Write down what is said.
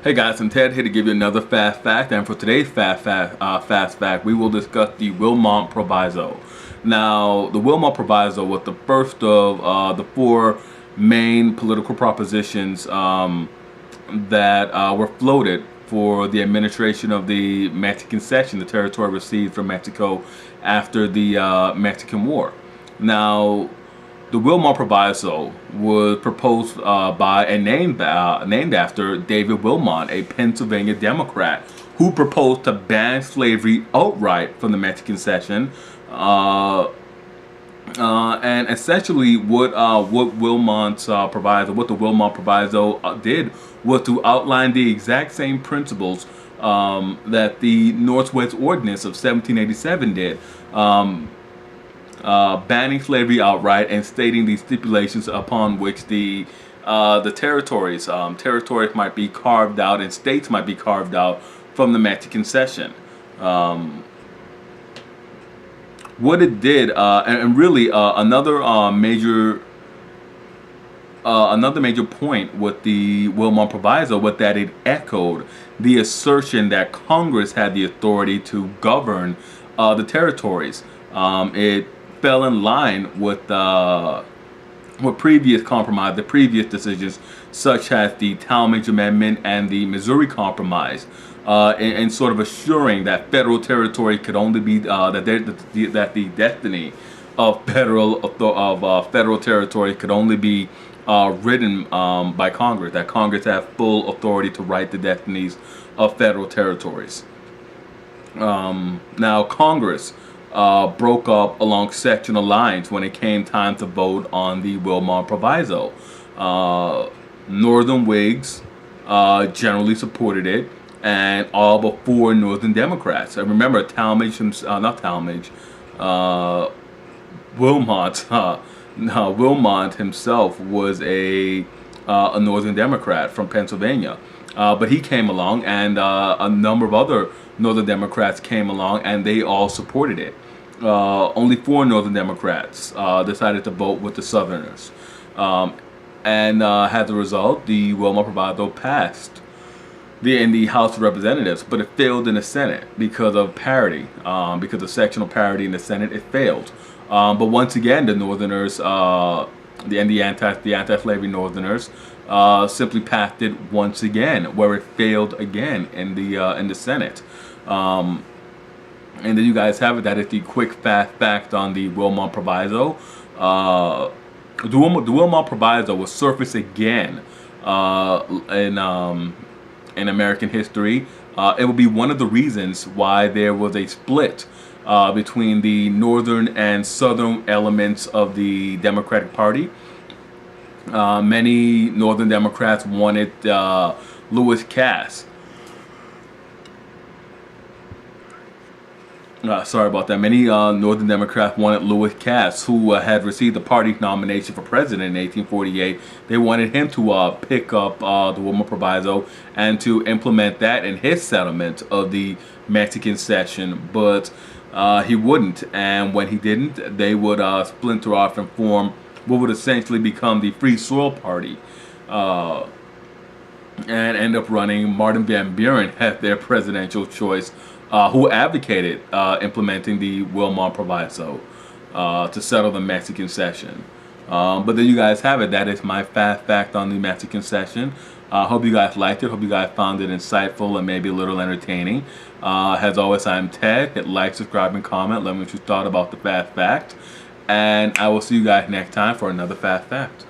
Hey guys, I'm Ted here to give you another fast fact, and for today's fast fact, we will discuss the Wilmot Proviso. Now, the Wilmot Proviso was the first of the four main political propositions that were floated for the administration of the Mexican cession, the territory received from Mexico after the Mexican War. Now, the Wilmot Proviso was proposed by and named after David Wilmot, a Pennsylvania Democrat, who proposed to ban slavery outright from the Mexican cession. And essentially, what the Wilmot Proviso did was to outline the exact same principles that the Northwest Ordinance of 1787 did. Banning slavery outright and stating the stipulations upon which the territories might be carved out and states might be carved out from the Mexican cession. What it did, and really another major point with the Wilmot Proviso was that it echoed the assertion that Congress had the authority to govern the territories. It fell in line with previous decisions, such as the Talmadge Amendment and the Missouri Compromise, and sort of assuring that federal territory could only be that the destiny of federal territory could only be written by Congress. That Congress had full authority to write the destinies of federal territories. Now, Congress broke up along sectional lines when it came time to vote on the Wilmot Proviso. Northern Whigs generally supported it, and all but four Northern Democrats. And remember, Wilmot himself was a Northern Democrat from Pennsylvania. But he came along, and a number of other Northern Democrats came along, and they all supported it. Only four Northern Democrats decided to vote with the Southerners. And as a result, the Wilmot Proviso passed in the House of Representatives, but it failed in the Senate because of parity, because of sectional parity in the Senate. It failed. But once again, the Northerners, the anti-slavery Northerners, simply passed it once again, where it failed again in the Senate. And then you guys have it. That is the quick fast fact on the Wilmot Proviso. The Wilmot Proviso will surface again in American history. It will be one of the reasons why there was a split between the northern and southern elements of the Democratic Party. Many Northern Democrats wanted Lewis Cass. Sorry about that. Many Northern Democrats wanted Lewis Cass, who had received the party's nomination for president in 1848. They wanted him to pick up the Wilmot Proviso and to implement that in his settlement of the Mexican cession, but he wouldn't. And when he didn't, they would splinter off and form what would essentially become the Free Soil Party, and end up running Martin Van Buren as their presidential choice, who advocated implementing the Wilmot Proviso to settle the Mexican cession. But there you guys have it. That is my fast fact on the Mexican cession. Hope you guys liked it. Hope you guys found it insightful and maybe a little entertaining. As always, I'm Ted. Hit like, subscribe, and comment. Let me know what you thought about the fast fact. And I will see you guys next time for another fast fact.